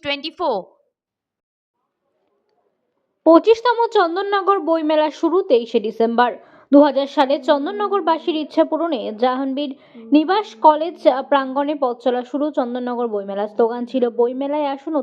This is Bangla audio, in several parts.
24। 25তম চন্দননগর বইমেলা শুরু 23শে ডিসেম্বর। 2000 সালে চন্দননগরবাসীর ইচ্ছা পূরণে জাহানবীর নিবাস কলেজ প্রাঙ্গণে পথ চলা শুরু চন্দননগর বইমেলা। স্লোগান ছিল বইমেলায় আসুন,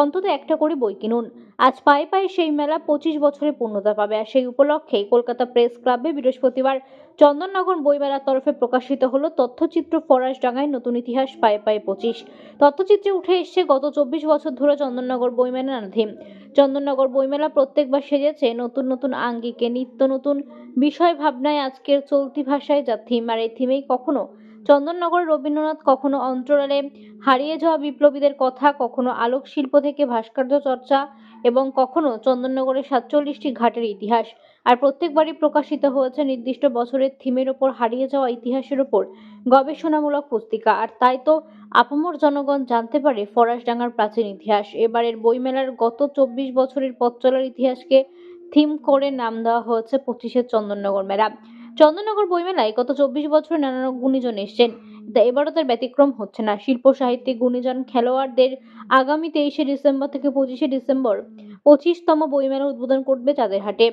অন্তত একটা করে বই কিনুন। আজ পায়ে পায়ে সেই মেলা 25 বছরে পূর্ণতা পাবে। আর সেই উপলক্ষে কলকাতা প্রেস ক্লাবে বৃহস্পতিবার চন্দননগর বইমেলার তরফে প্রকাশিত হলো তথ্যচিত্র ফরাসডাঙ্গায় নতুন ইতিহাস পায়ে পায়ে 25। তথ্যচিত্রে উঠে এসছে গত 24 বছর ধরে চন্দননগর বইমেলা নানা থিম। চন্দননগর বইমেলা প্রত্যেকবার সেজেছে নতুন নতুন আঙ্গিকে, নিত্য নতুন বিষয় ভাবনায়। আজকের চলতি ভাষায় যা থিম, আর এই থিমেই কখনো চন্দননগরের রবীন্দ্রনাথ, কখনো অন্তরালে হারিয়ে যাওয়া বিপ্লবীদের কথা, কখনো আলোক শিল্প থেকে ভাস্কর্য চর্চা এবং কখনো চন্দননগরের 47টি ঘাটের ইতিহাস। আর প্রত্যেকবারই প্রকাশিত হয়েছে নির্দিষ্ট বছরের থিমের ওপর হারিয়ে যাওয়া ইতিহাসের ওপর গবেষণামূলক পুস্তিকা। আর তাই তো আপামর জনগণ জানতে পারে ফরাসডাঙ্গার প্রাচীন ইতিহাস। এবারের বইমেলার গত 24 বছরের পথ চলার ইতিহাসকে থিম করে নাম দেওয়া হয়েছে 25শে চন্দননগর মেলা। চন্দননগর বইমেলায় গত 24 বছরে নানা গুণীজন এসছেন, এবারও তার ব্যতিক্রম হচ্ছে না। শিল্প সাহিত্যিক গুণীজন খেলোয়াড়দের আগামী 23শে ডিসেম্বর থেকে 25শে ডিসেম্বর 25তম বইমেলা উদ্বোধন করবে চাঁদেরহাটে।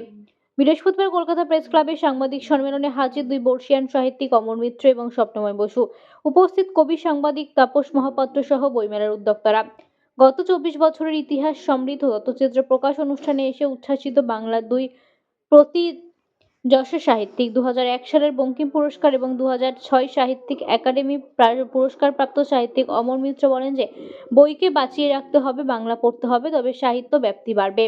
বৃহস্পতিবার কলকাতা প্রেস ক্লাবের সাংবাদিক সম্মেলনে হাজির দুই বর্ষিয়ান সাহিত্যিক অমর মিত্র এবং স্বপ্নময় বসু। উপস্থিত কবি সাংবাদিক তাপস মহাপাত্র সহ বইমেলার উদ্যোক্তারা। গত 24 বছরের ইতিহাস সমৃদ্ধ তথ্যচিত্র প্রকাশ অনুষ্ঠানে এসে উচ্ছ্বাসিত বাংলার দুই প্রতিযশা সাহিত্যিক, 2001 সালের বঙ্কিম পুরস্কার এবং 2006 সাহিত্যিক একাডেমি পুরস্কার প্রাপ্ত সাহিত্যিক অমর মিত্র বলেন যে বইকে বাঁচিয়ে রাখতে হবে, বাংলা পড়তে হবে, তবে সাহিত্য ব্যাপ্তি বাড়বে।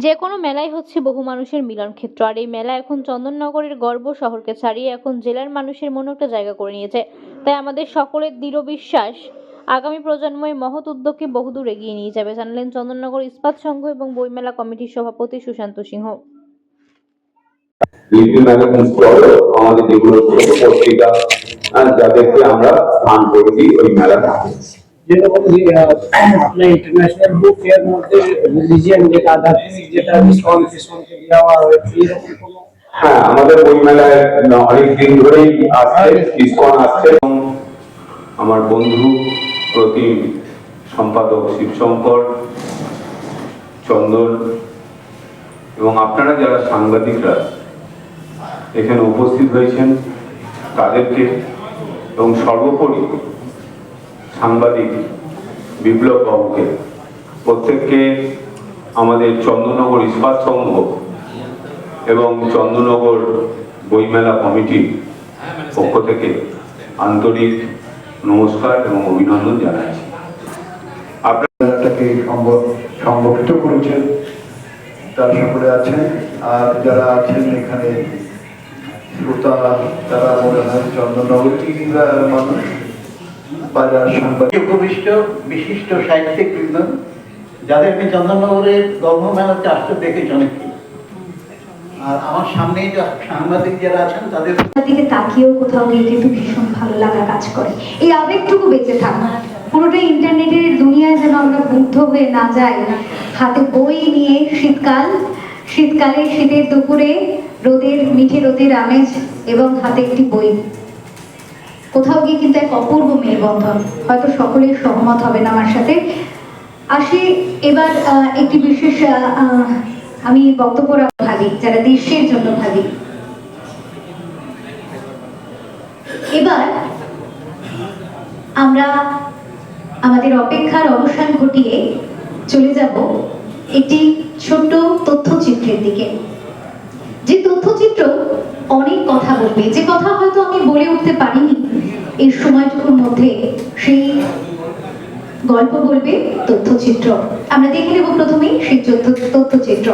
যে কোনো মেলাই হচ্ছে বহু মানুষের মিলন ক্ষেত্র, আর এই মেলা এখন চন্দননগরের গর্ব শহরকে ছাড়িয়ে এখন জেলার মানুষের মনে একটা জায়গা করে নিয়েছে। তাই আমাদের সকলের দৃঢ় বিশ্বাস আগামী প্রজন্ম এই মহৎ উদ্যোগকে বহুদূর এগিয়ে নিয়ে যাবে, জানালেন চন্দননগর ইস্পাত সংঘ এবং বইমেলা কমিটির সভাপতি সুশান্ত সিংহ। আমাদের যেগুলো পত্রিকা যাদেরকে আমরা স্থান করেছি ওই মেলাটা, ইন্টারন্যাশনাল বুক ফেয়ার মধ্যে রিলিজিয়ান যেটা আধ্যাত্মিক যেটা ডিসকাউন্ট দেওয়া হয়েছে এরকম কোনো? হ্যাঁ, আমাদের বই মেলায় অনেক দিন ধরেই আসছে, ডিসকাউন্ট আসছে। আমার বন্ধু প্রতি সম্পাদক শিবশঙ্কর, চন্দন এবং আপনারা যারা সাংবাদিকরা এখানে উপস্থিত হয়েছেন তাদেরকে, এবং সর্বোপরি সাংবাদিক বিপ্লব বাবুকে, প্রত্যেককে আমাদের চন্দননগর ইস্পাত সংঘ এবং চন্দননগর বইমেলা কমিটির পক্ষ থেকে আন্তরিক নমস্কার এবং অভিনন্দন জানাচ্ছি। আপনারাটাকে সংগঠিত করেছেন, তারা সকলে আছেন। আর যারা আছেন এখানে শ্রোতা, তারা মনে হয় চন্দননগরী মানুষ, বাজার সাংবাদিক বিশিষ্ট সাহিত্যিক বৃন্দ, যাদেরকে চন্দননগরের গর্ভমেলাতে আসতে দেখেছি অনেকে। আর আমার সামনে সাংবাদিক যারা আছেন তাদের দিকে তাকিয়েও কোথাও গিয়ে কিন্তু ভীষণ ভালো লাগা কাজ করে। এই আবেগটুকু বেঁচে থাকা, পুরোটা ইন্টারনেটের দুনিয়ায় যেন আমরা মুগ্ধ হয়ে না যাই। হাতে বই নিয়ে শীতকালে শীতের দুপুরে মিঠে রোদের আমেজ এবং হাতে একটি বই, কোথাও গিয়ে কিন্তু এক অপূর্ব মেলবন্ধন। হয়তো সকলেই সহমত হবেন আমার সাথে। আসি এবার একটি বিশেষ, আমি বক্তব্য ভাবি যারা দেশের জন্য ভাবি। এবার আমরা আমাদের অপেক্ষার অবসান ঘটিয়ে চলে যাব একটি ছোট্ট তথ্যচিত্রের দিকে, যে তথ্যচিত্র অনেক কথা বলবে, যে কথা হয়তো আমি বলে উঠতে পারিনি এই সময়টুকুর মধ্যে, সেই গল্প বলবে তথ্যচিত্র। আমরা দেখে নেব প্রথমেই সেই তথ্যচিত্র।